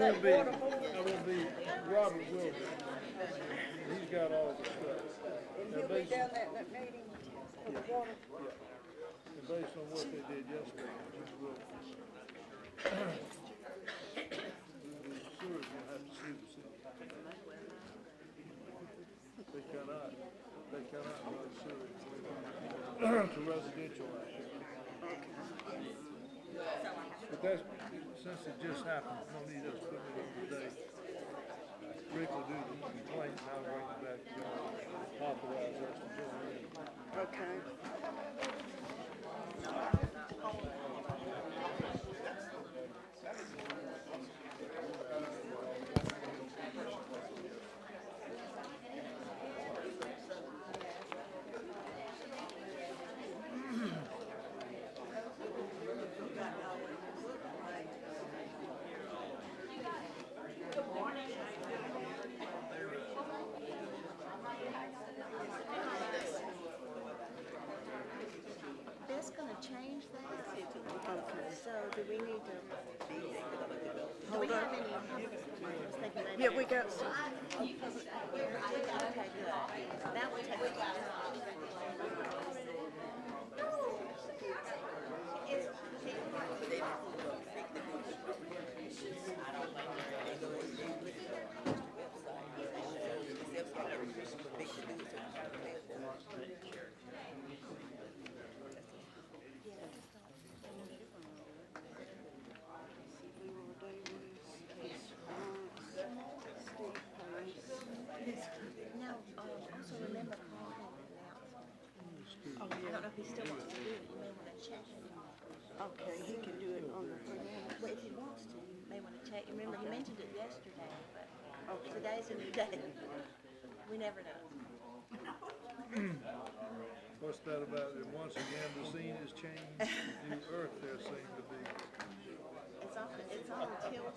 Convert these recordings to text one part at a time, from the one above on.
won't be, Robert will be. He's got all the stuff. And he'll be down at that meeting for the water. Yeah. And based on what they did yesterday, we will. The sewers will have to sue the city. They cannot run sewage to residential out here. But that's, since it just happened, no need us putting it on today. Rick will do the complaint and I'll bring it back to y'all, authorize us to join in. Okay. That's gonna change that? Okay. So do we need to, do we Hold have on. any, I was thinking maybe. Yeah, we got some. Okay, good. That would take. No, also remember Paul had an announcement. Oh, I yeah. don't know if he still wants to do it, you may wanna check it. Okay, he can do it on the program. Well, if he wants to, you may wanna check, remember, he mentioned it yesterday, but Okay. today's a new day. We never know. What's that about? And once again, the scene has changed. New earth there seemed to be. It's on tilt.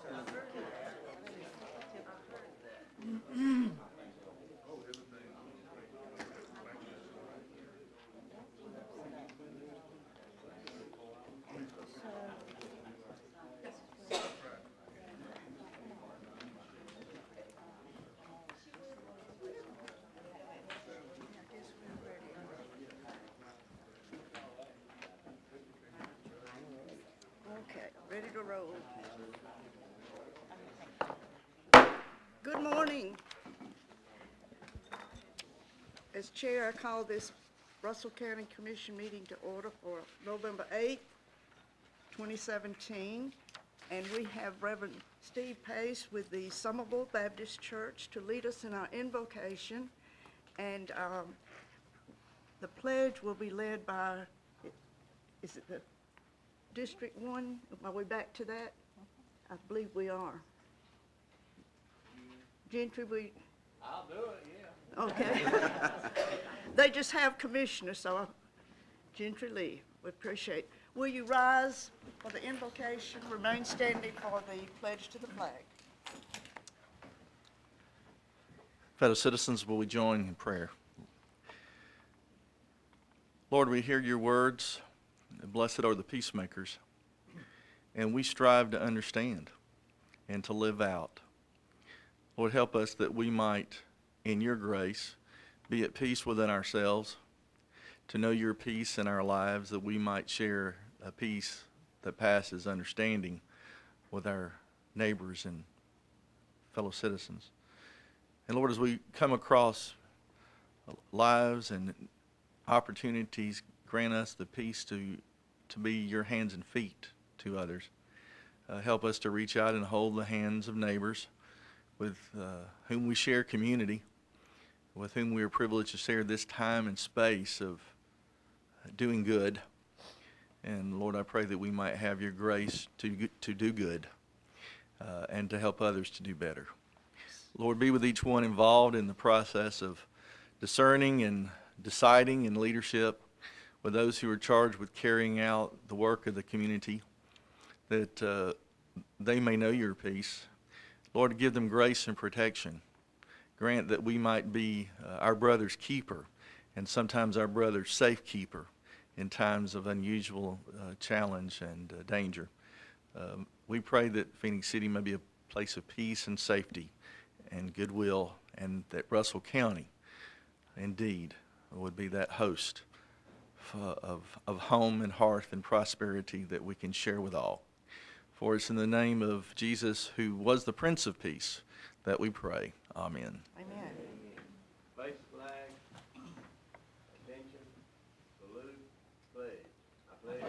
Okay, ready to roll. Good morning. As chair, I call this Russell County Commission meeting to order for November 8th, 2017. And we have Reverend Steve Pace with the Somerville Baptist Church to lead us in our invocation. And the pledge will be led by, is it the District 1? Are we back to that? I believe we are. Gentry, I'll do it, yeah. okay. They just have commissioners, so Gentry Lee, we appreciate. Will you rise for the invocation, remain standing for the pledge to the flag? Fellow citizens, will we join in prayer? Lord, we hear your words. Blessed are the peacemakers. And we strive to understand and to live out. Lord, help us that we might, in your grace, be at peace within ourselves, to know your peace in our lives, that we might share a peace that passes understanding with our neighbors and fellow citizens. And Lord, as we come across lives and opportunities, grant us the peace to be your hands and feet to others. Help us to reach out and hold the hands of neighbors with whom we share community, with whom we are privileged to share this time and space of doing good. And Lord, I pray that we might have your grace to do good and to help others to do better. Lord, be with each one involved in the process of discerning and deciding in leadership, with those who are charged with carrying out the work of the community, that they may know your peace. Lord, give them grace and protection. Grant that we might be our brother's keeper and sometimes our brother's safekeeper in times of unusual challenge and danger. We pray that Phoenix City may be a place of peace and safety and goodwill, and that Russell County indeed would be that host of home and hearth and prosperity that we can share with all. For it's in the name of Jesus, who was the Prince of Peace, that we pray. Amen. Amen. Face flag, attention, salute, pledge. I pledge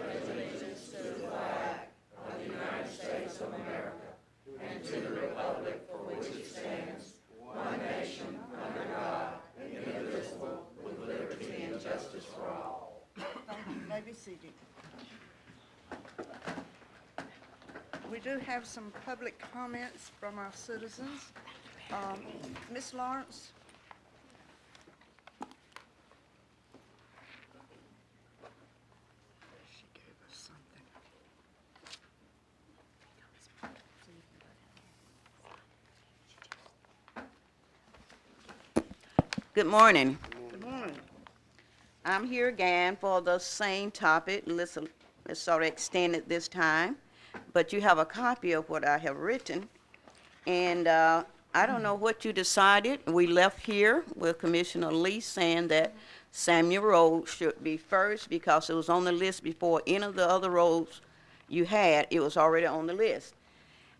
You may be seated. We do have some public comments from our citizens. Ms. Lawrence? She gave us something. Good morning. Good morning. I'm here again for the same topic. Let's sort of extend it this time. But you have a copy of what I have written. And I don't know what you decided. We left here with Commissioner Lee saying that Samuel Road should be first because it was on the list before any of the other roads you had. It was already on the list.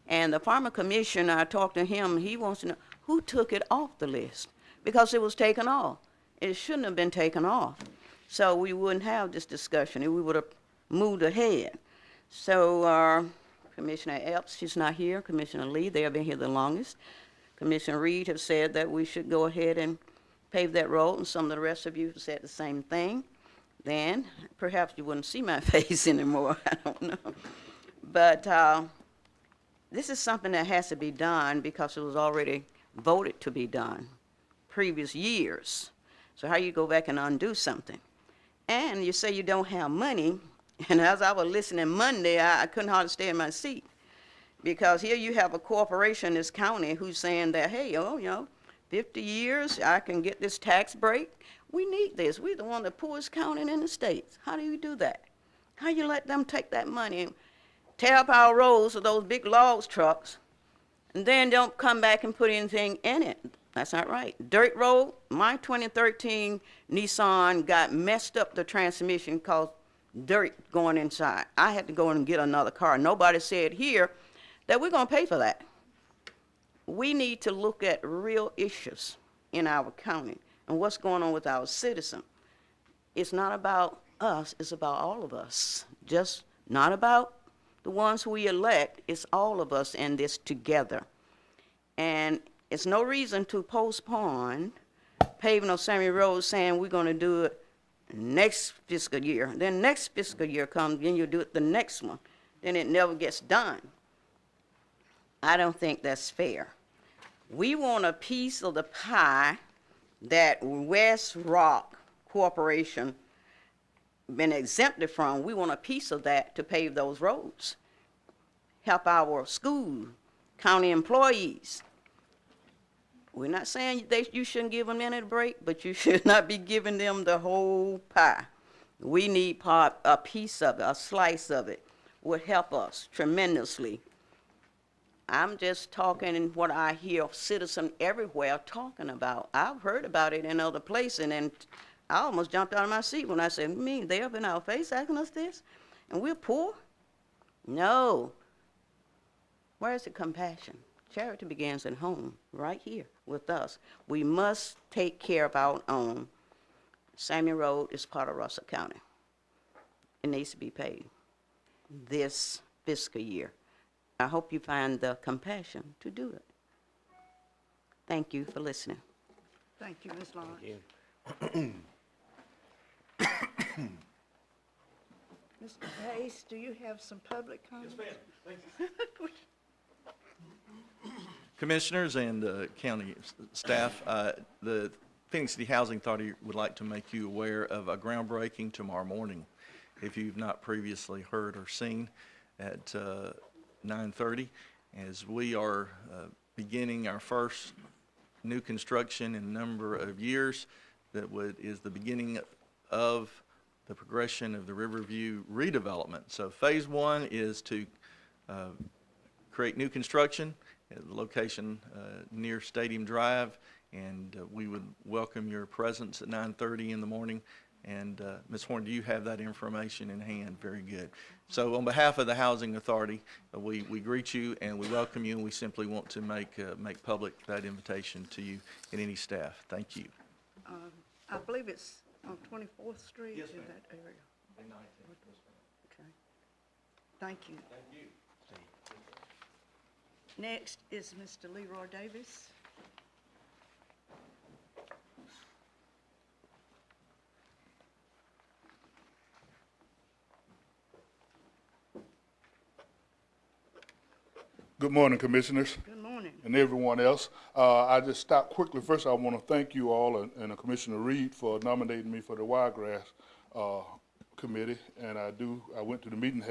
And the farmer commissioner, I talked to him, he wants to know who took it off the list, because it was taken off. It shouldn't have been taken off. So we wouldn't have this discussion, and we would have moved ahead. So Commissioner Epps, she's not here. Commissioner Lee, they have been here the longest. Commissioner Reed have said that we should go ahead and pave that road, and some of the rest of you have said the same thing. Then perhaps you wouldn't see my face anymore. I don't know. But this is something that has to be done because it was already voted to be done previous years. So how you go back and undo something? And you say you don't have money. And as I was listening Monday, I couldn't hardly stay in my seat. Because here you have a corporation in this county who's saying that, hey, 50 years, I can get this tax break. We need this. We're the one of the poorest county in the states. How do you do that? How you let them take that money and tear up our roads with those big logs trucks and then don't come back and put anything in it? That's not right. Dirt road, my 2013 Nissan got messed up the transmission because dirt going inside. I had to go in and get another car. Nobody said here that we're going to pay for that. We need to look at real issues in our county and what's going on with our citizens. It's not about us, it's about all of us. Just not about the ones we elect, it's all of us in this together. And it's no reason to postpone paving of Samuel Road saying we're going to do it next fiscal year. Then next fiscal year comes, then you do it the next one. Then it never gets done. I don't think that's fair. We want a piece of the pie that West Rock Corporation been exempted from. We want a piece of that to pave those roads, help our school, county employees. We're not saying you shouldn't give them any break, but you should not be giving them the whole pie. We need a piece of it, a slice of it would help us tremendously. I'm just talking what I hear citizens everywhere talking about. I've heard about it in other places, and I almost jumped out of my seat when I said, they up in our face asking us this, and we're poor? No. Where's the compassion? Charity begins at home, right here with us. We must take care of our own. Samuel Road is part of Russell County. It needs to be paid this fiscal year. I hope you find the compassion to do it. Thank you for listening. Thank you, Ms. Lawrence. Mr. Pace, do you have some public comments? Yes, ma'am. Thank you. Commissioners and county staff, the Phoenix City Housing Authority would like to make you aware of a groundbreaking tomorrow morning. If you've not previously heard or seen, at 9:30, as we are beginning our first new construction in a number of years that is the beginning of the progression of the Riverview redevelopment. So phase one is to create new construction at the location near Stadium Drive, and we would welcome your presence at 9:30 in the morning. And Ms. Horn, do you have that information in hand? Very good. So on behalf of the Housing Authority, we greet you and we welcome you, and we simply want to make public that invitation to you and any staff. Thank you. I believe it's on 24th Street in that area. Okay. Thank you. Thank you. Next is Mr. Leroy Davis. Good morning, Commissioners, Good morning. and everyone else. I just stopped quickly. First, I want to thank you all and Commissioner Reed for nominating me for the Wiregrass Committee. And I went to the meeting,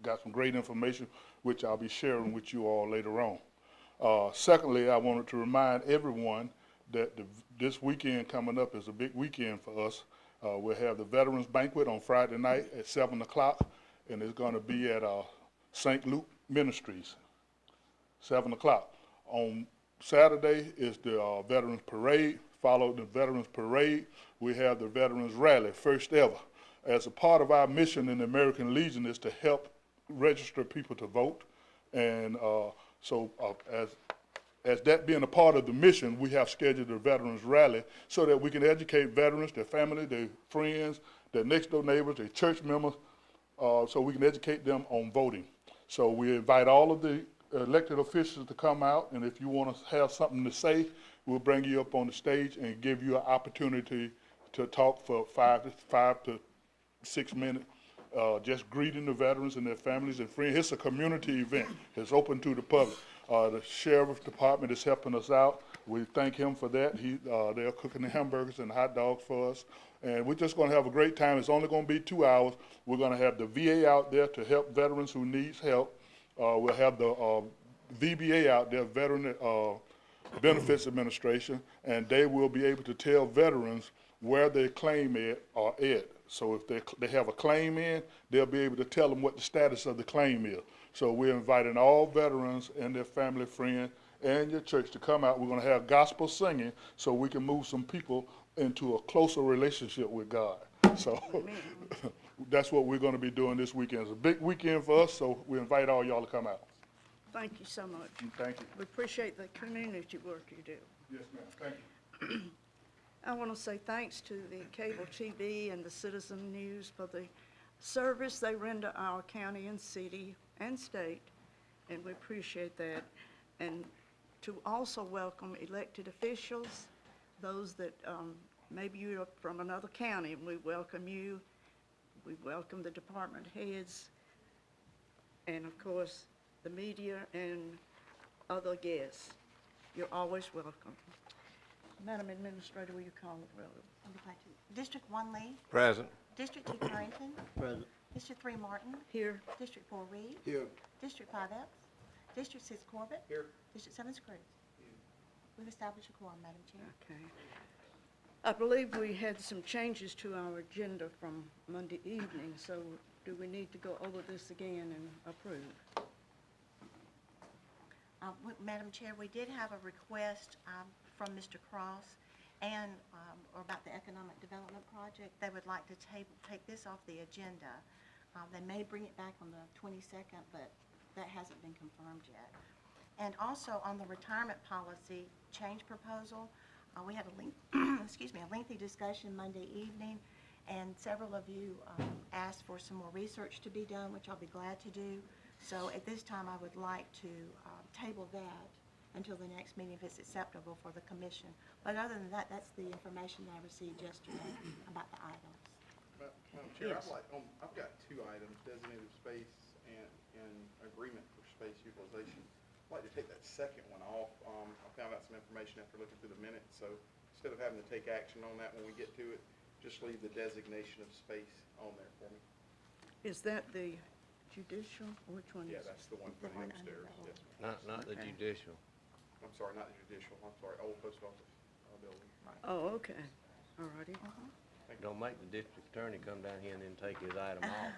got some great information, which I'll be sharing with you all later on. Secondly, I wanted to remind everyone that this weekend coming up is a big weekend for us. We'll have the Veterans Banquet on Friday night at 7 o'clock, and it's going to be at St. Luke Ministries, 7 o'clock. On Saturday is the Veterans Parade. Followed the Veterans Parade, we have the Veterans Rally, first ever. As a part of our mission in the American Legion is to help register people to vote. And as that being a part of the mission, we have scheduled the Veterans Rally so that we can educate veterans, their family, their friends, their next door neighbors, their church members, so we can educate them on voting. So we invite all of the elected officials to come out, and if you want to have something to say, we'll bring you up on the stage and give you an opportunity to talk for 5 to 6 minutes, just greeting the veterans and their families and friends. It's a community event. It's open to the public. The Sheriff's Department is helping us out. We thank him for that. They're cooking the hamburgers and hot dogs for us. And we're just going to have a great time. It's only going to be 2 hours. We're going to have the VA out there to help veterans who need help. We'll have the VBA out there, Veteran Benefits Administration, and they will be able to tell veterans where their claim are at. So if they have a claim in, they'll be able to tell them what the status of the claim is. So we're inviting all veterans and their family, friends, and your church to come out. We're going to have gospel singing so we can move some people into a closer relationship with God. So that's what we're going to be doing this weekend. It's a big weekend for us, so we invite all y'all to come out. Thank you so much. Thank you. We appreciate the community work you do. Yes, ma'am. Thank you. I want to say thanks to the cable TV and the Citizen News for the service they render our county and city and state, and we appreciate that. And to also welcome elected officials, those that maybe you're from another county, and we welcome you. We welcome the department heads, and of course, the media and other guests. You're always welcome. Madam Administrator, will you call the roll? I'll be glad to. District 1 Lee. Present. District 2 Carrington. Present. District 3 Martin. Here. District 4 Reed. Here. District 5 Epps. District 6 Corbett. Here. District 7 Scruggs. We've established a quorum, Madam Chair. Okay. I believe we had some changes to our agenda from Monday evening, so do we need to go over this again and approve? Madam Chair, we did have a request from Mr. Cross and or about the Economic Development Project. They would like to take this off the agenda. They may bring it back on the 22nd, but that hasn't been confirmed yet. And also on the retirement policy change proposal, we had a lengthy discussion Monday evening, and several of you asked for some more research to be done, which I'll be glad to do. So at this time, I would like to table that until the next meeting if it's acceptable for the commission. But other than that, that's the information that I received yesterday about the items. Madam Chair, Yes. I've got 2 items, designated space and agreement for space utilization. I'd like to take that second one off. I found out some information after looking through the minutes, so instead of having to take action on that when we get to it, just leave the designation of space on there for me. Is that the judicial, or which one is Yeah, it? that's the one for The the one under upstairs. the Yes, ma'am. Not the Okay. judicial. I'm sorry, not the judicial, I'm sorry, old post office building. Oh, okay, all righty. Don't make the district attorney come down here and then take his item off.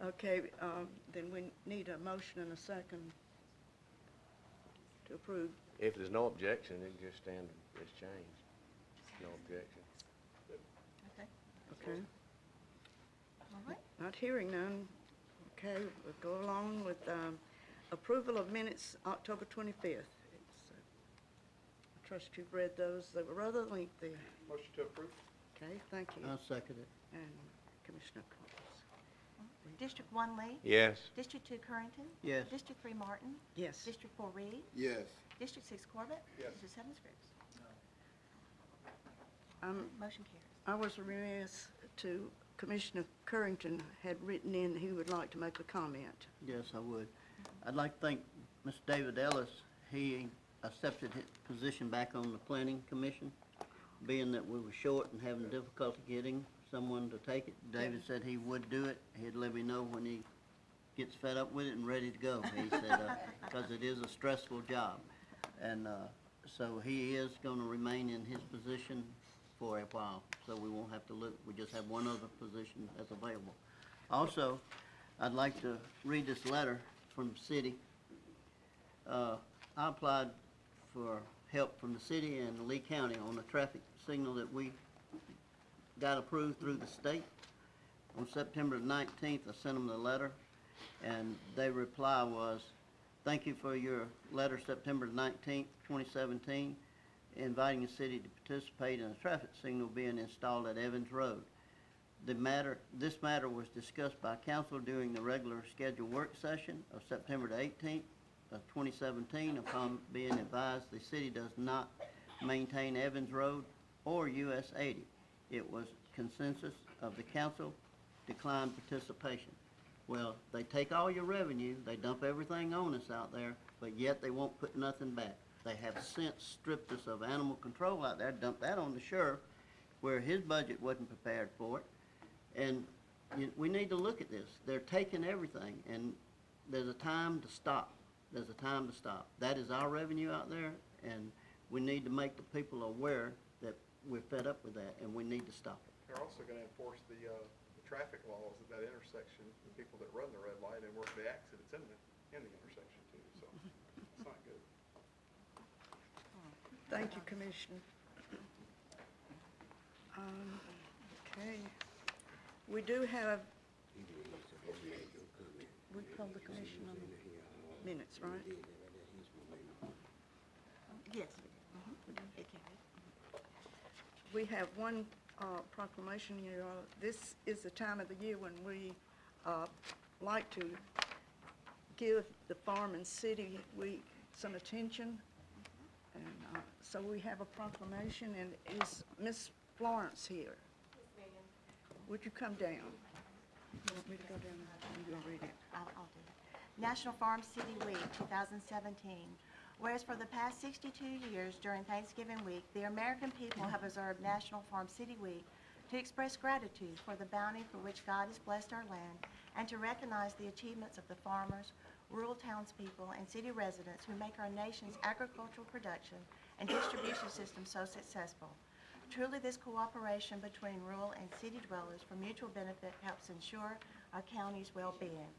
Okay, then we need a motion and a second to approve. If there's no objection, it just stand as changed. No objection. Okay, Okay, all right. not hearing none. Okay, we'll go along with approval of minutes, October 25th. I trust you've read those. They were rather lengthy. Motion to approve? Okay, thank you. I'll second it. And Commissioner Coles. District 1 Lee? Yes. District 2 Currington? Yes. District 3 Martin? Yes. District 4 Reed? Yes. District 6 Corbett? Yes. District 7 Scripps? Motion carries. I was remiss to, Commissioner Currington had written in he would like to make a comment. Yes, I would. I'd like to thank Mr. David Ellis. He accepted his position back on the planning commission, being that we were short and having difficulty getting someone to take it. David said he would do it. He'd let me know when he gets fed up with it and ready to go. He said, because it is a stressful job. And so he is going to remain in his position for a while, so we won't have to look. We just have one other position that's available. Also, I'd like to read this letter from the city. I applied for help from the city and Lee County on a traffic signal that we got approved through the state. On September 19th, I sent them the letter, and their reply was, "Thank you for your letter September 19th, 2017, inviting the city to participate in a traffic signal being installed at Evans Road. This matter was discussed by council during the regular scheduled work session of September the 18th of 2017. Upon being advised the city does not maintain Evans Road or US 80. It was consensus of the council declined participation." Well, they take all your revenue, they dump everything on us out there, but yet they won't put nothing back. They have since stripped us of animal control out there, dumped that on the sheriff, where his budget wasn't prepared for it. And we need to look at this. They're taking everything, and there's a time to stop. There's a time to stop. That is our revenue out there, and we need to make the people aware that we're fed up with that, and we need to stop it. They're also gonna enforce the traffic laws at that intersection, the people that run the red light and work the accidents in the intersection too, so it's not good. Thank you, Commissioner. Okay. We do have, we called the commission on the minutes, right? Yes. It carries. We have one proclamation here. This is the time of the year when we like to give the Farm and City Week some attention. And so we have a proclamation, and is Miss Florence here? Would you come down? You want me to go down? You're going to read it. I'll do it. National Farm City Week 2017. Whereas for the past 62 years during Thanksgiving week, the American people have observed National Farm City Week to express gratitude for the bounty for which God has blessed our land and to recognize the achievements of the farmers, rural townspeople, and city residents who make our nation's agricultural production and distribution system so successful. Truly, this cooperation between rural and city dwellers for mutual benefit helps ensure our county's well-being.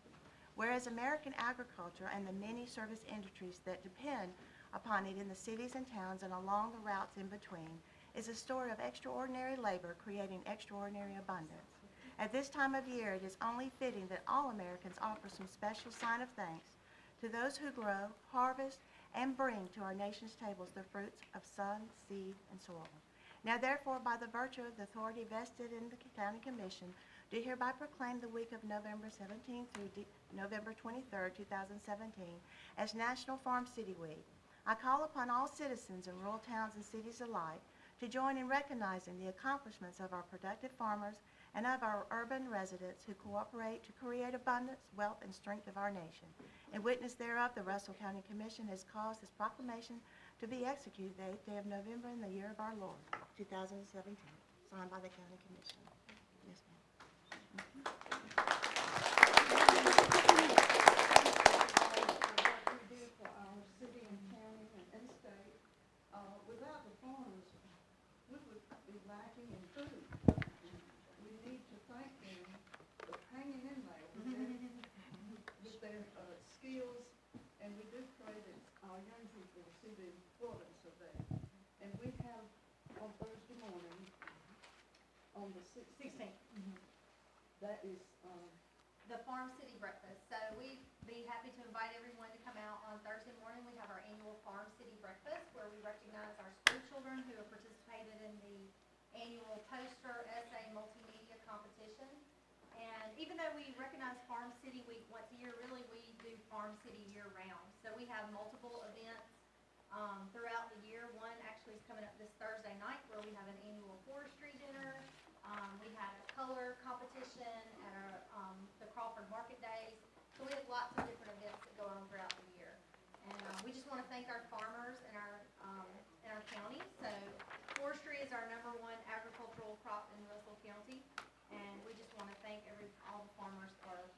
Whereas American agriculture and the many service industries that depend upon it in the cities and towns and along the routes in between is a story of extraordinary labor creating extraordinary abundance. At this time of year, it is only fitting that all Americans offer some special sign of thanks to those who grow, harvest, and bring to our nation's tables the fruits of sun, seed, and soil. Now therefore, by the virtue of the authority vested in the County Commission, do hereby proclaim the week of November 17th through November 23rd, 2017 as National Farm City Week. I call upon all citizens in rural towns and cities alike to join in recognizing the accomplishments of our productive farmers and of our urban residents who cooperate to create abundance, wealth, and strength of our nation. In witness thereof, the Russell County Commission has caused this proclamation to be executed the 8th day of November in the year of our Lord, 2017, signed by the County Commission. Yes, ma'am. What we do for our city and county and state, without the farmers, we would be lacking in food. We need to thank them for hanging in there with everything fields, and we do pray that our young people will see the importance of that. And we have on Thursday morning, on the 16th, that is, The Farm City Breakfast. So we'd be happy to invite everyone to come out on Thursday morning. We have our annual Farm City Breakfast where we recognize our school children who have participated in the annual poster, essay, multimedia competition. And even though we recognize Farm City Week once a year, really we do Farm City year-round. So we have multiple events throughout the year. One actually is coming up this Thursday night where we have an annual forestry dinner. We had a color competition at our, the Crawford Market Days. So we have lots of different events that go on throughout the year. And we just want to thank our farmers in our county. So forestry is our #1 agricultural crop in Russell County. And we just want to thank all the farmers for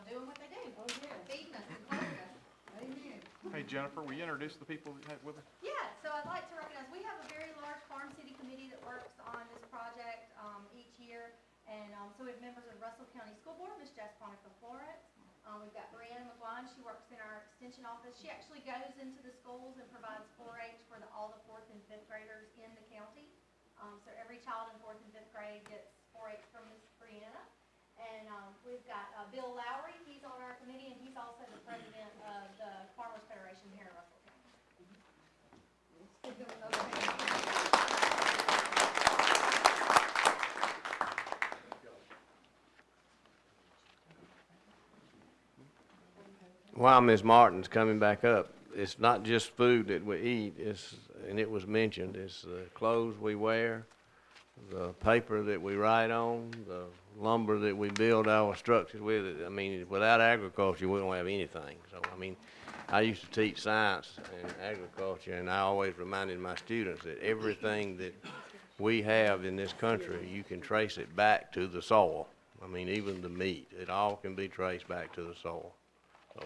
doing what they do. oh, yeah, Feeding us and clothing us. amen. Hey, Jennifer, will you introduce the people that you have with us? Yeah, so I'd like to recognize, we have a very large Farm City committee that works on this project each year. And so we have members of the Russell County School Board, Ms. Jasponica Florence. We've got Brianna McGuine, she works in our extension office. She actually goes into the schools and provides 4-H for all the 4th and 5th graders in the county. So every child in 4th and 5th grade gets 4-H from Ms. Brianna. And we've got Bill Lowry, he's on our committee, and he's also the president of the Farmers Federation here in Russell County. Let's give them another hand. While Ms. Martin's coming back up, it's not just food that we eat, and it was mentioned, it's the clothes we wear, the paper that we write on, the lumber that we build our structures with. I mean, without agriculture, we don't have anything. So, I mean, I used to teach science and agriculture, and I always reminded my students that everything that we have in this country, you can trace it back to the soil. I mean, even the meat, it all can be traced back to the soil. So,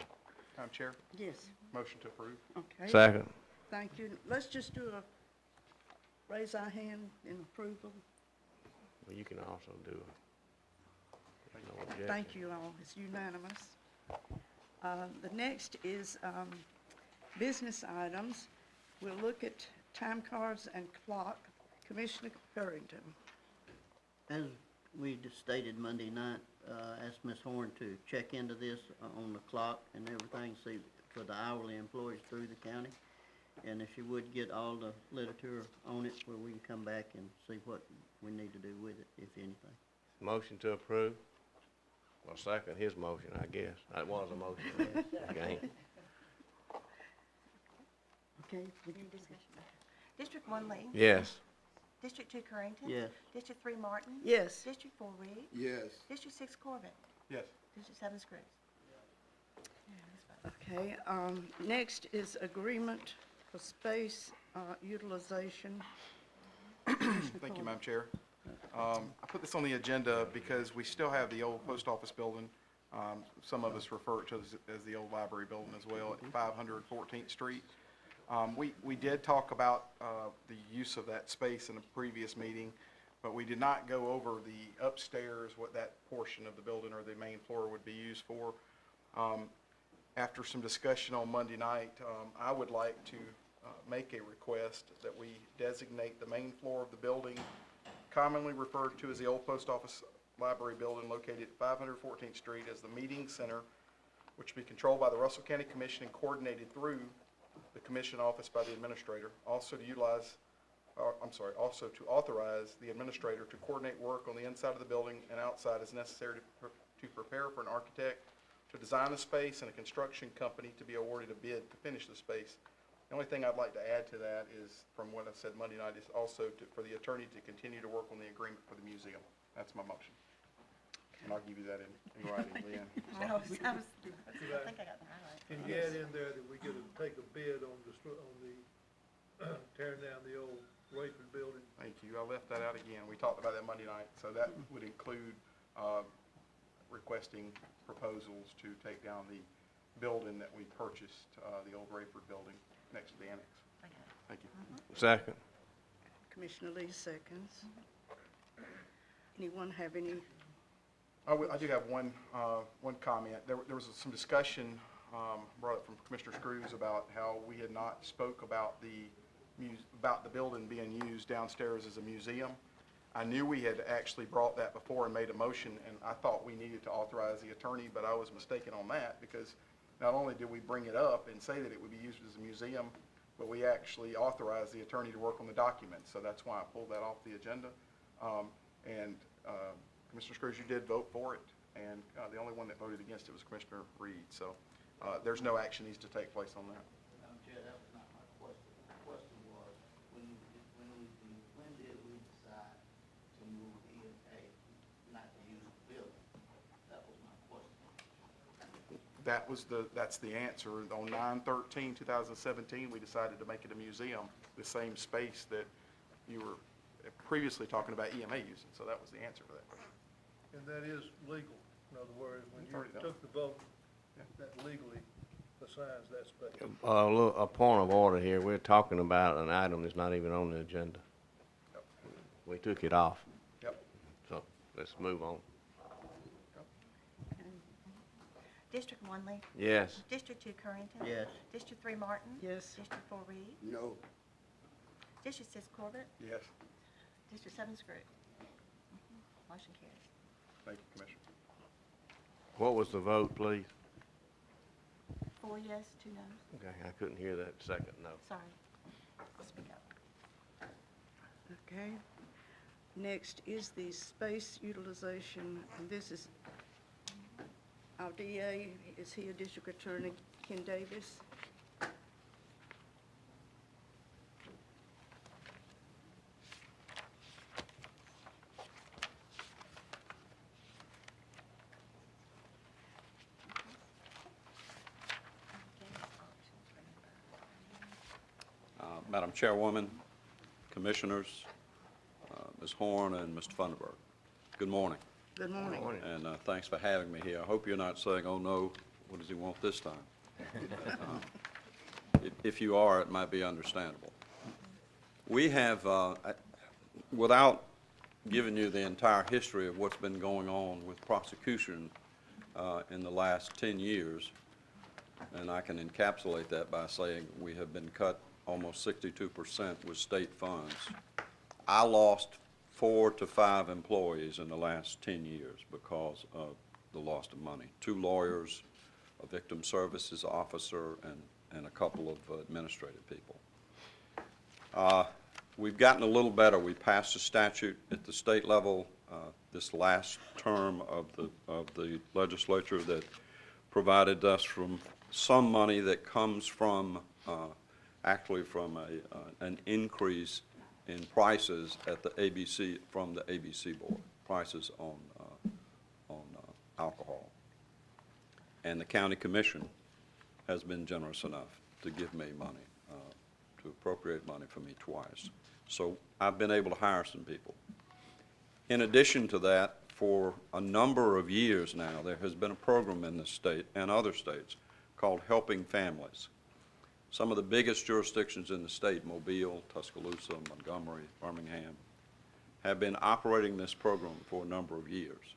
Madam Chair, Yes, motion to approve. okay. second. Thank you. Let's just do raise our hand in approval. Well, you can also do no objection. Thank you all, it's unanimous. The next is business items. We'll look at time cards and clock. Commissioner Purrington. As we just stated Monday night, asked Ms. Horn to check into this on the clock and everything, see for the hourly employees through the county. And if she would get all the literature on it, where we can come back and see what we need to do with it, if anything. Motion to approve? Well, second his motion, I guess. That was a motion. Okay. Okay. Any discussion? District 1 Lee? Yes. District 2 Corrington? Yes. District 3 Martin? Yes. District 4 Reed? Yes. District 6 Corbett? Yes. District 7 Scruggs? Okay, next is agreement for space utilization. Thank you, Madam Chair. I put this on the agenda because we still have the old post office building. Some of us refer to it as the old library building as well at 514th Street. We did talk about the use of that space in a previous meeting, but we did not go over the upstairs, what that portion of the building or the main floor would be used for. After some discussion on Monday night, I would like to make a request that we designate the main floor of the building, commonly referred to as the old post office library building located at 514th Street, as the meeting center, which will be controlled by the Russell County Commission and coordinated through the commission office by the administrator. Also to authorize the administrator to coordinate work on the inside of the building and outside as necessary to prepare for an architect to design the space and a construction company to be awarded a bid to finish the space. The only thing I'd like to add to that is, from what I said Monday night, is also for the attorney to continue to work on the agreement for the museum. That's my motion. And I'll give you that in writing, Leanne. I think I got the highlight. Can you add in there that we get to take a bid on the tearing down the old Rayford building? Thank you. I left that out again. We talked about that Monday night, so that would include requesting proposals to take down the building that we purchased, the old Rayford building next to the annex. Thank you. Second. Commissioner Lee seconds. Anyone have any? I do have one comment. There was some discussion brought up from Commissioner Screws about how we had not spoke about the building being used downstairs as a museum. I knew we had actually brought that before and made a motion, and I thought we needed to authorize the attorney, but I was mistaken on that, because not only did we bring it up and say that it would be used as a museum, but we actually authorized the attorney to work on the documents, so that's why I pulled that off the agenda. Commissioner Scrooge, you did vote for it, and the only one that voted against it was Commissioner Reed, so there's no action needs to take place on that. Madam Chair, that was not my question. The question was, when did we decide to move EMA not to use the building? That was my question. That's the answer. On 9/13/2017, we decided to make it a museum, the same space that you were previously talking about EMA using, so that was the answer for that question. And that is legal. In other words, when It's you already done. took the vote, that legally assigns that space. A point of order here, we're talking about an item that's not even on the agenda. Yep. We took it off, Yep. so let's move on. District 1 Lee? Yes. District 2 Currington? Yes. District 3 Martin? Yes. District 4 Reed? No. District 6 Corbett? Yes. District 7 Scrooge? Motion carries. Thank you, Commissioner. What was the vote, please? 4 yes, 2 noes. Okay, I couldn't hear that second no. Sorry. I'll speak up. Okay. Next is the space utilization, and this is, our DA is here, District Attorney Ken Davis. Madam Chairwoman, Commissioners, Ms. Horn, and Mr. Funderburg. Good morning, Good morning. and thanks for having me here. I hope you're not saying, oh no, what does he want this time? If you are, it might be understandable. We have, without giving you the entire history of what's been going on with prosecution in the last 10 years, and I can encapsulate that by saying we have been cut almost 62% with state funds. I lost 4 to 5 employees in the last 10 years because of the loss of money. 2 lawyers, a victim services officer, and a couple of administrative people. We've gotten a little better. We passed a statute at the state level this last term of the legislature that provided us from some money that comes from actually from an increase in prices at the ABC, from the ABC board, prices on alcohol. And the county commission has been generous enough to give me money, to appropriate money for me twice. So I've been able to hire some people. In addition to that, for a number of years now, there has been a program in this state and other states called Helping Families. Some of the biggest jurisdictions in the state, Mobile, Tuscaloosa, Montgomery, Birmingham, have been operating this program for a number of years.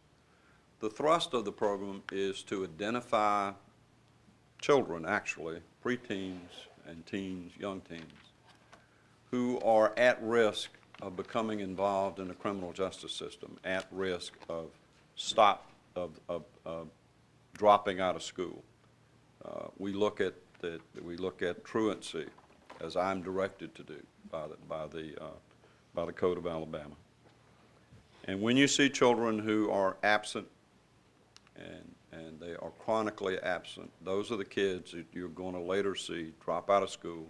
The thrust of the program is to identify children, actually, preteens and teens, young teens, who are at risk of becoming involved in the criminal justice system, at risk of dropping out of school. We look at truancy, as I'm directed to do by the Code of Alabama. And when you see children who are absent and they are chronically absent, those are the kids that you're going to later see drop out of school.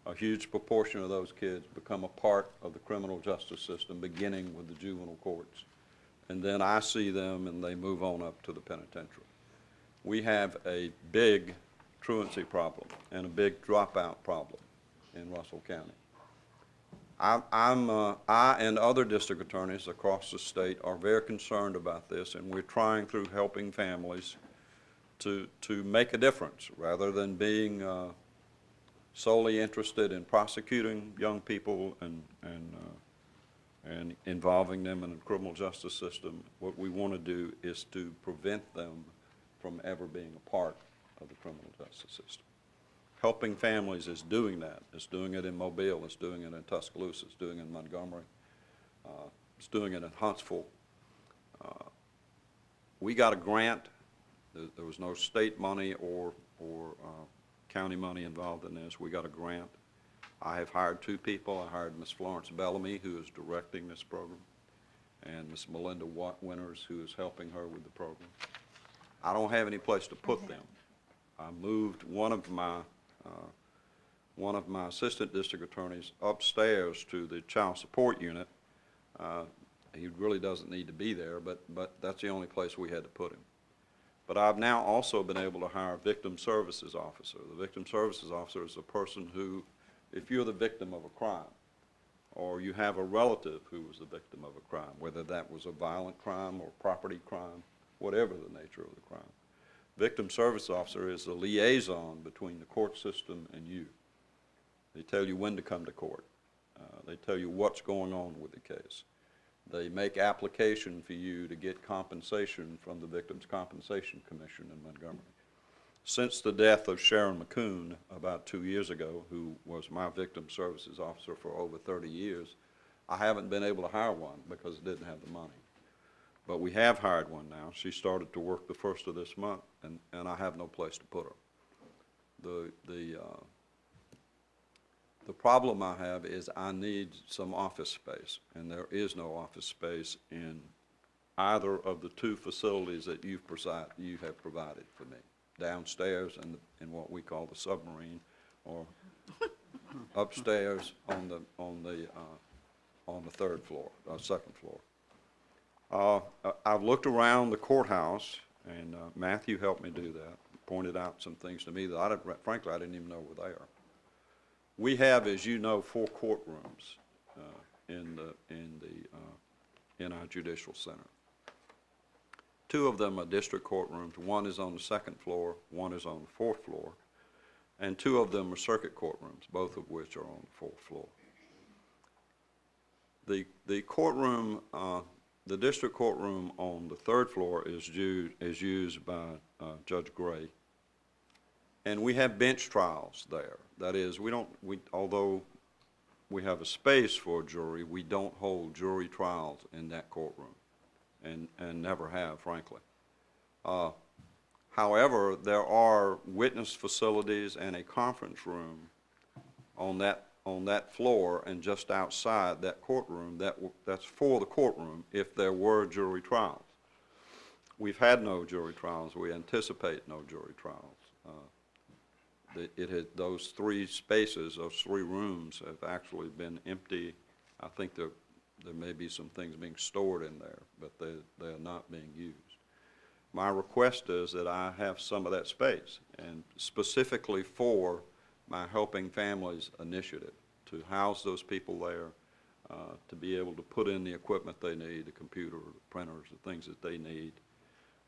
A huge proportion of those kids become a part of the criminal justice system, beginning with the juvenile courts. And then I see them and they move on up to the penitentiary. We have a big truancy problem and a big dropout problem in Russell County. I and other district attorneys across the state are very concerned about this, and we're trying through Helping Families to make a difference rather than being solely interested in prosecuting young people and involving them in the criminal justice system. What we want to do is to prevent them from ever being a part of the criminal justice system. Helping Families is doing that. It's doing it in Mobile, it's doing it in Tuscaloosa, it's doing it in Montgomery, it's doing it in Huntsville. We got a grant. There was no state money or county money involved in this. We got a grant. I have hired 2 people. I hired Ms. Florence Bellamy, who is directing this program, and Ms. Melinda Winters, who is helping her with the program. I don't have any place to put them. I moved one of my assistant district attorneys upstairs to the child support unit. He really doesn't need to be there, but that's the only place we had to put him. But I've now also been able to hire a victim services officer. The victim services officer is a person who, if you're the victim of a crime, or you have a relative who was the victim of a crime, whether that was a violent crime or property crime, whatever the nature of the crime, victim service officer is the liaison between the court system and you. They tell you when to come to court. They tell you what's going on with the case. They make application for you to get compensation from the Victims' Compensation Commission in Montgomery. Since the death of Sharon McCoon about 2 years ago, who was my victim services officer for over 30 years, I haven't been able to hire one because I didn't have the money. But we have hired one now. She started to work the 1st of this month, and I have no place to put her. The problem I have is I need some office space, and there is no office space in either of the 2 facilities that you have provided for me, downstairs in what we call the submarine, or upstairs on the 3rd floor, 2nd floor. I've looked around the courthouse, and Matthew helped me do that, pointed out some things to me that frankly I didn't even know were there. We have, as you know, 4 courtrooms in our judicial center. 2 of them are district courtrooms. One is on the 2nd floor, one is on the 4th floor, and 2 of them are circuit courtrooms, both of which are on the 4th floor. The courtroom, the district courtroom on the 3rd floor is used by Judge Gray. And we have bench trials there. That is, although we have a space for a jury, we don't hold jury trials in that courtroom, and never have, frankly. However, there are witness facilities and a conference room on that floor and just outside that courtroom that's for the courtroom if there were jury trials. We've had no jury trials. We anticipate no jury trials. Those 3 spaces, those 3 rooms have actually been empty. I think there may be some things being stored in there, but they are not being used. My request is that I have some of that space, and specifically for my Helping Families initiative, to house those people there, to be able to put in the equipment they need, the computer, the printers, the things that they need,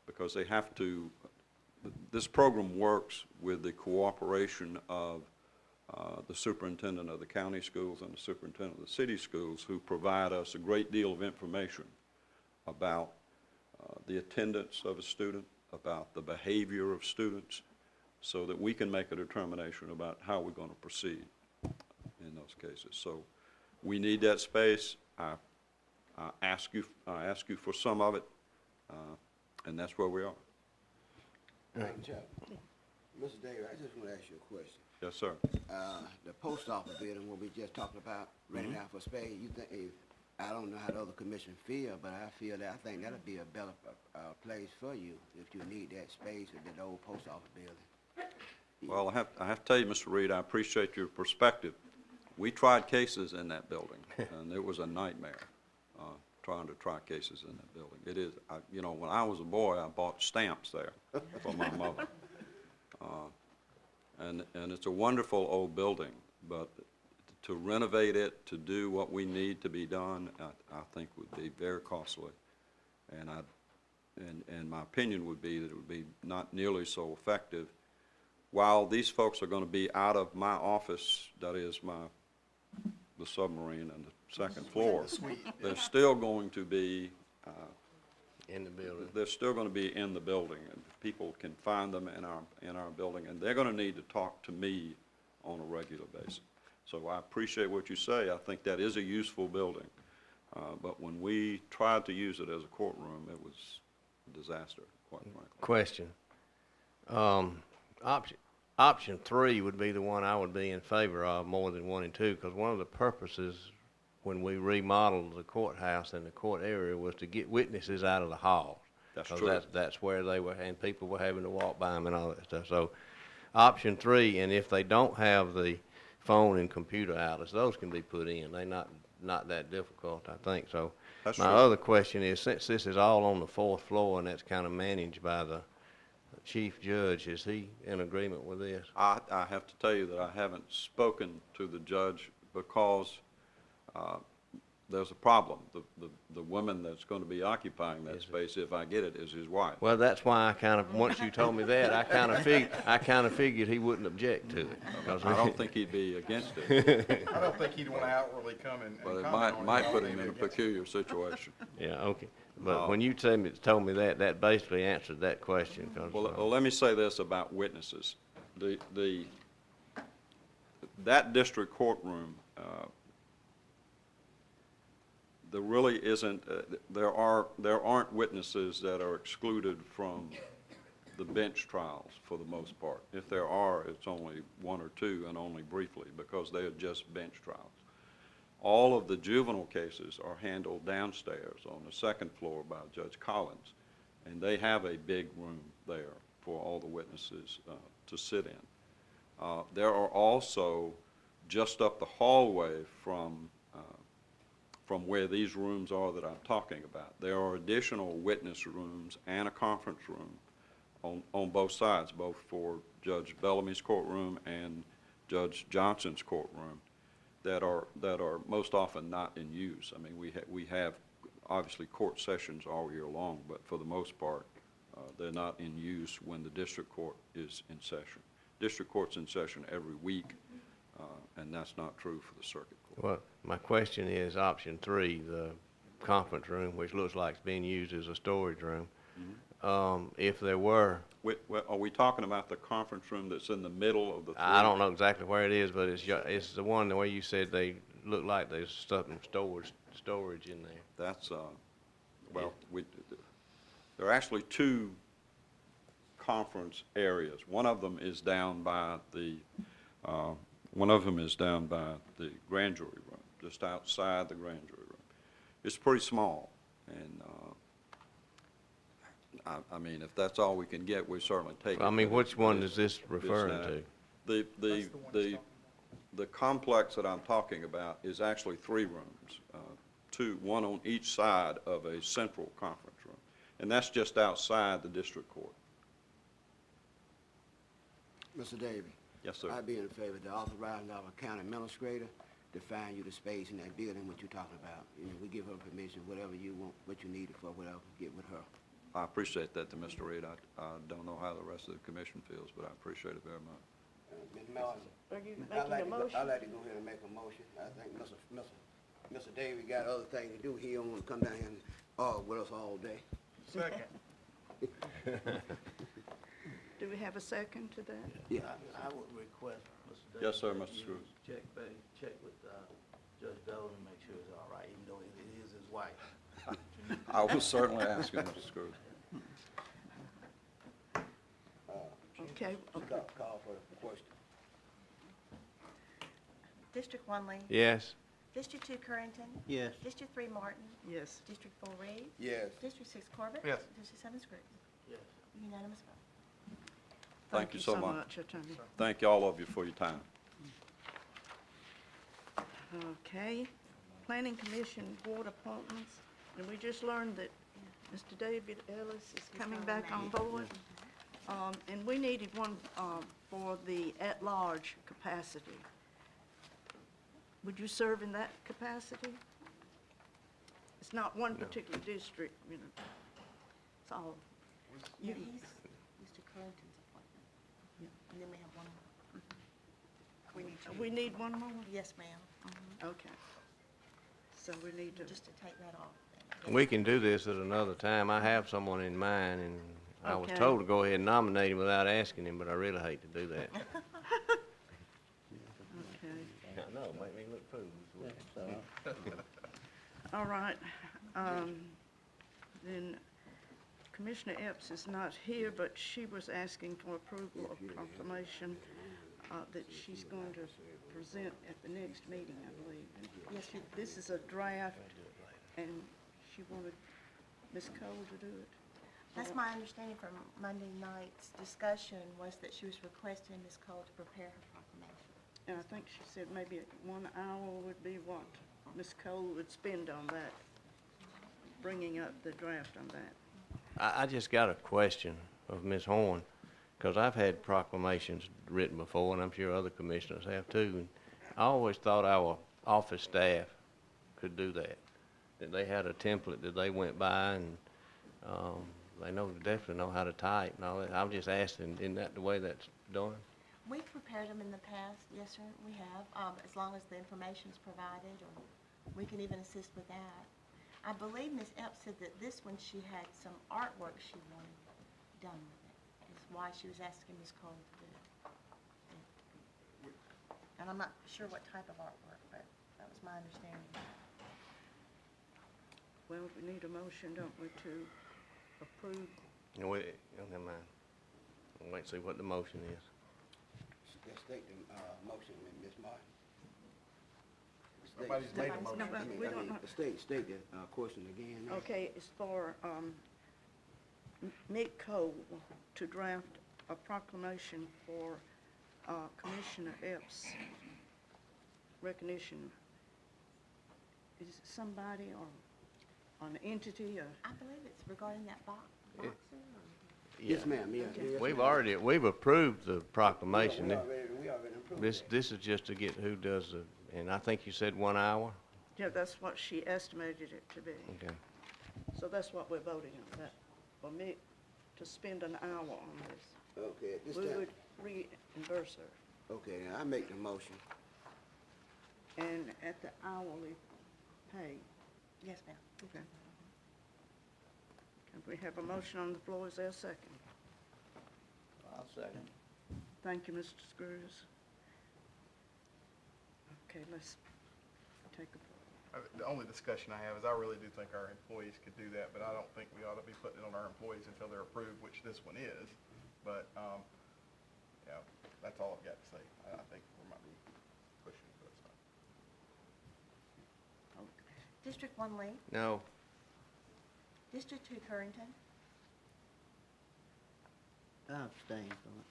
because they have to. This program works with the cooperation of the superintendent of the county schools and the superintendent of the city schools, who provide us a great deal of information about the attendance of a student, about the behavior of students, so that we can make a determination about how we're going to proceed in those cases. So we need that space. I ask you for some of it, and that's where we are. Chuck, Mr. Davis, I just want to ask you a question. Yes, sir. The post office building, what we just talked about, renting out for space, you think, I don't know how the other commission feel, but I think that'll be a better place for you if you need that space at the old post office building. Well, I have to tell you, Mr. Reed, I appreciate your perspective. We tried cases in that building, and it was a nightmare trying to try cases in that building. It is, when I was a boy, I bought stamps there for my mother. And it's a wonderful old building, but to renovate it, to do what we need to be done, I think would be very costly. And my opinion would be that it would be not nearly so effective. While these folks are going to be out of my office, that is the submarine and the 2nd floor, they're still going to be in the building. They're still going to be in the building. And people can find them in our building, and they're going to need to talk to me on a regular basis. So I appreciate what you say. I think that is a useful building. But when we tried to use it as a courtroom, it was a disaster, quite frankly. Question. Option 3 would be the one I would be in favor of more than 1 and 2, because one of the purposes when we remodeled the courthouse and the court area was to get witnesses out of the halls. That's 'Cause true. That's where they were, and people were having to walk by them and all that stuff. So option 3, and if they don't have the phone and computer outlets, those can be put in. They're not that difficult, I think. So That's my true. other question is, since this is all on the 4th floor and that's kind of managed by the chief judge, is he in agreement with this? I have to tell you that I haven't spoken to the judge because there's a problem. The woman that's going to be occupying that space, if I get it, is his wife. Well, that's why I kind of, once you told me that, I kind of figured he wouldn't object to it. 'Cause I don't think he'd be against it, I don't think he'd want to outwardly come and but it comment on might I put don't him in a think it'd be peculiar situation. Yeah, okay. But when you told me that, that basically answered that question. 'Cause, Well, let me say this about witnesses. That district courtroom, there really isn't, there aren't witnesses that are excluded from the bench trials for the most part. If there are, it's only 1 or 2 and only briefly because they are just bench trials. All of the juvenile cases are handled downstairs on the 2nd floor by Judge Collins, and they have a big room there for all the witnesses to sit in. There are also, just up the hallway from where these rooms are that I'm talking about, there are additional witness rooms and a conference room on both sides, both for Judge Bellamy's courtroom and Judge Johnson's courtroom, that are most often not in use. I mean, we have obviously court sessions all year long, but for the most part, they're not in use when the district court is in session. District court's in session every week, and that's not true for the circuit court. well, my question is option 3, the conference room, which looks like it's being used as a storage room. If there were, Are we talking about the conference room that's in the middle of the 3? I don't know exactly where it is, but it's the one where you said they look like there's stuff in storage in there. That's, well, there are actually 2 conference areas. One of them is down by the grand jury room, just outside the grand jury room. It's pretty small, and I mean, if that's all we can get, we certainly take it. I mean, but which one it's- is this referring it's to? not. The complex that I'm talking about is actually 3 rooms, 1 on each side of a central conference room, and that's just outside the district court. Mr. Davy, Yes, sir. I'd be in favor of authorizing our county administrator to find you the space in that building, what you're talking about. You know, we give her permission, whatever you want, what you need it for, whatever, get with her. I appreciate that to Mr. Reed. I don't know how the rest of the commission feels, but I appreciate it very much. Ms. Martin, Are you I'd making a motion? I'd like to go ahead and make a motion. I think Mr. Davy got other things to do. He don't want to come down here and argue with us all day. Second. Do we have a second to that? Yeah. I would request, Mr. Yes, sir, Davis, Mr. that Scrooge. you check with Judge Dolan and make sure it's all right, even though it is his wife. I will certainly ask you, Mr. Scrooge. Okay, Call for the question. District 1 Lee. Yes? District 2 Currington. Yes. District 3 Martin. yes. District 4 Reed. Yes. District 6 Corbett. Yes. District 7 Scruton. Yes. Unanimous vote. Thank you so much. Attorney. Thank all of you for your time. Okay, Planning Commission Board appointments, and we just learned that Mr. David Ellis is coming back on board. And we needed one, for the at-large capacity. Would you serve in that capacity? It's not one particular district, you know. It's all. Yeah, You- he's Mr. Currington's appointment. And then we have one more. We need We need one more? Yes, ma'am. Okay. So we need to, Just to take that off. then. We can do this at another time. I have someone in mind, and I was Okay. told to go ahead and nominate him without asking him, but I really hate to do that. Okay. I know, make me look foolish. So, All right, then Commissioner Epps is not here, but she was asking for approval of proclamation that she's going to present at the next meeting, I believe. And Yes, ma'am. this is a draft, and she wanted Ms. Cole to do it. That's my understanding from Monday night's discussion, was that she was requesting Ms. Cole to prepare her proclamation. And I think she said maybe 1 hour would be what Ms. Cole would spend on that, bringing up the draft on that. I just got a question of Ms. Horn, because I've had proclamations written before, and I'm sure other commissioners have too. And I always thought our office staff could do that, that they had a template that they went by, and they definitely know how to type and all that. I'm just asking, isn't that the way that's done? We've prepared them in the past, yes, sir, we have, as long as the information's provided, or we can even assist with that. I believe Ms. Epps said that this one, she had some artwork she wanted done with it, is why she was asking Ms. Cole to do it. And I'm not sure what type of artwork, but that was my understanding. Well, we need a motion, don't we, to approve? No, wait, never mind. We'll wait and see what the motion is. Just state the, motion, Ms. Martin. State- Nobody's made a motion. No, but we don't know. State the, question again. Okay, it's for Mick Cole to draft a proclamation for Commissioner Epps' recognition. Is it somebody or an entity or? I believe it's regarding that boxer. Yes, ma'am, yeah. yes, We've approved the proclamation. We already approved that. This is just to get who does the, and I think you said 1 hour? Yeah, that's what she estimated it to be. Okay. So that's what we're voting on, that, for Mick to spend an hour on this. Okay, at this We time, would reimburse her, okay, now I make the motion. and at the hourly pay. Yes, ma'am. Okay. Can we have a motion on the floor? Is there a second? I'll second. Thank you, Mr. Screws. Okay, let's take a, The only discussion I have is I really do think our employees could do that, but I don't think we ought to be putting it on our employees until they're approved, which this one is. But, yeah, that's all I've got to say. I think we might be pushing, but it's not. District 1 Lee, No, District 2 Currington, I abstain from it.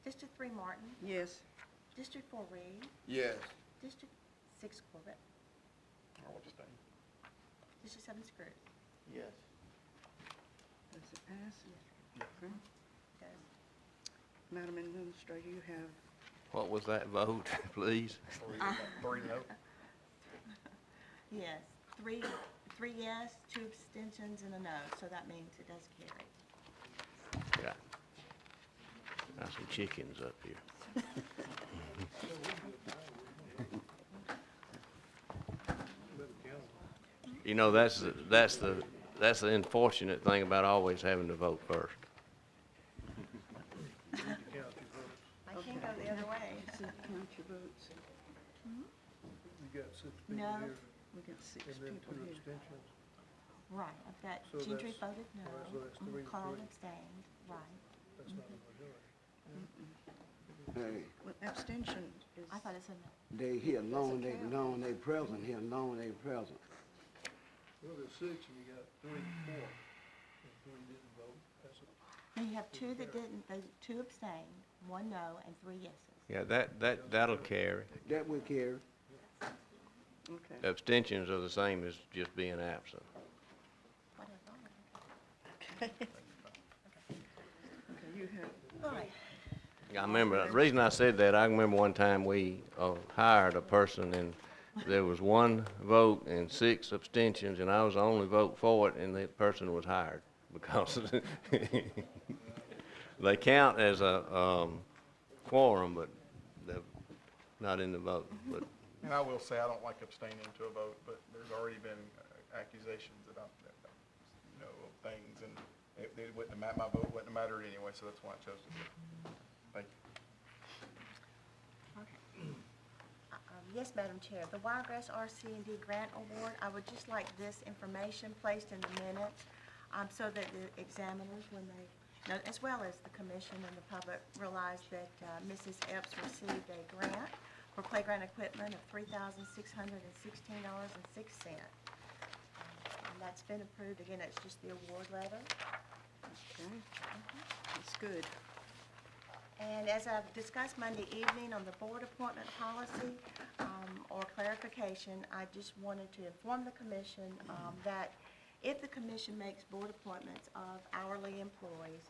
District 3 Martin, yes, District 4 Reed, Yes. District 6 Corbett, Or we'll just stay. District 7 Scruggs. Yes. does it pass? Okay. Does. Madam Administrator, you have, what was that vote, please? 3-0. Yes, three yes, 2 abstentions, and a no, so that means it does carry. Got some chickens up here. You know, that's the unfortunate thing about always having to vote first. You count your votes. I can go the other way. so count your votes. You got 6 people No. here, We got 6 and then people 2 here. abstentions. Right, I've got So Gentry that's- voted no, all right, so that's 3 to Carl 3. abstained, right. That's not a majority. Hey, Well, abstention is, I thought it said no. they here long, they count. long, they present, here long, they present. Well, there's 6 and you got 3 for, and 3 didn't vote. That's a, No, you have 2 that didn't, 2 abstained, 1 no, and 3 yeses. Yeah, that'll carry. That will carry. okay. Abstentions are the same as just being absent. Whatever. Okay, you have, All right. I remember, the reason I said that, I remember one time we hired a person and there was 1 vote and 6 abstentions, and I was the only vote for it, and the person was hired because they count as a quorum, but they're not in the vote. But And I will say, I don't like abstaining to a vote, but there's already been accusations that I'm, that, you know, of things, and it wouldn't have my vote wouldn't have mattered anyway, so that's why I chose to do it. Thank you. Yes, Madam Chair, the Wiregrass RC&D Grant Award, I would just like this information placed in the minutes, so that the examiners, when they, as well as the commission and the public, realize that Mrs. Epps received a grant for playground equipment of $3,616.06. And that's been approved. Again, it's just the award letter. Okay, that's good. And as I've discussed Monday evening on the board appointment policy, or clarification, I just wanted to inform the commission that if the commission makes board appointments of hourly employees,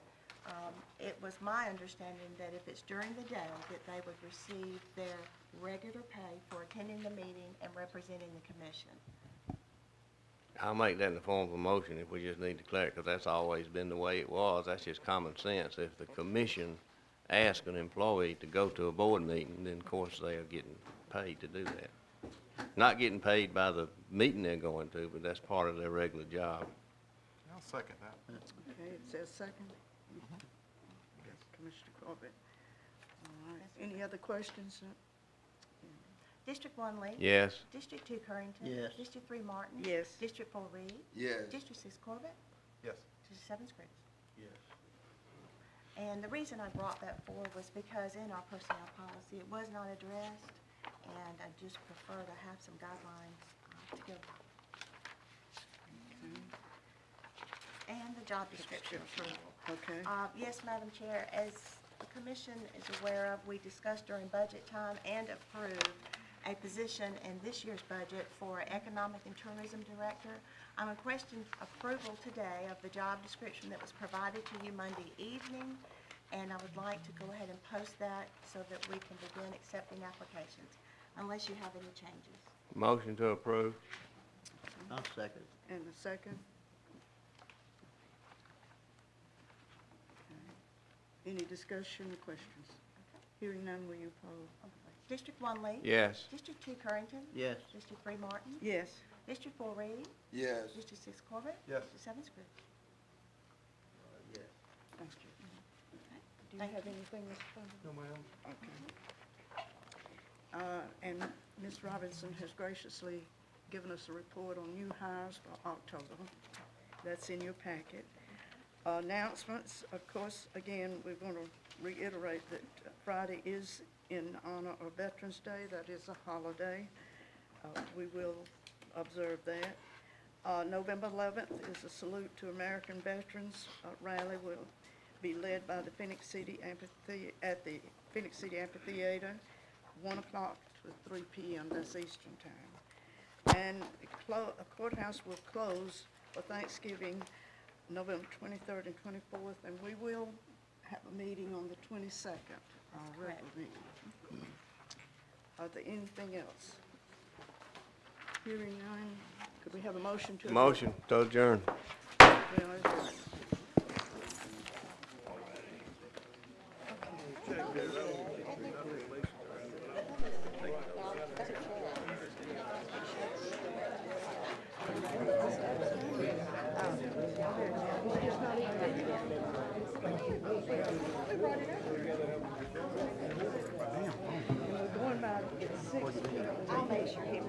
it was my understanding that if it's during the day, that they would receive their regular pay for attending the meeting and representing the commission. I'll make that in the form of a motion if we just need to clear it, because that's always been the way it was. That's just common sense. If the commission asks an employee to go to a board meeting, then of course they are getting paid to do that. Not getting paid by the meeting they're going to, but that's part of their regular job. I'll second that. Okay, it says second. Commissioner Corbett. All right, any other questions? District 1 Lee? Yes. District 2 Currington? Yes. District 3 Martin? Yes. District 4 Reed? Yes. District 6 Corbett? Yes. District 7 Scripps? Yes. And the reason I brought that forward was because in our personnel policy, it was not addressed, and I just prefer to have some guidelines to go by. And the job description approval. Okay. Yes, Madam Chair, as the commission is aware of, we discussed during budget time and approved a position in this year's budget for Economic and Tourism Director. I'm requesting approval today of the job description that was provided to you Monday evening, and I would like to go ahead and post that so that we can begin accepting applications, unless you have any changes. Motion to approve. I'll second. And the second? Okay. Any discussion or questions? Hearing none, will you poll? District 1 Lee? Yes. District 2 Currington? Yes. District 3 Martin? Yes. District 4 Reed? Yes. District 6 Corbett? Yes. District 7 Scripps? Yes. Thank you. Do you have anything, Mr. President? No, ma'am. Okay. And Ms. Robinson has graciously given us a report on new hires for October. That's in your packet. Announcements, of course, again, we're going to reiterate that Friday is in honor of Veterans Day. That is a holiday. We will observe that. November 11th is a Salute to American Veterans rally. Will be led by the Phoenix City Amphitheater at the Phoenix City Amphitheater, 1 o'clock to 3 p.m. That's Eastern Time. And a courthouse will close for Thanksgiving, November 23rd and 24th, and we will have a meeting on the 22nd, our regular meeting. Are there anything else? Hearing none, could we have a motion to? Motion to adjourn. We are adjourned. We're going by at 6 p.m. I'll make sure he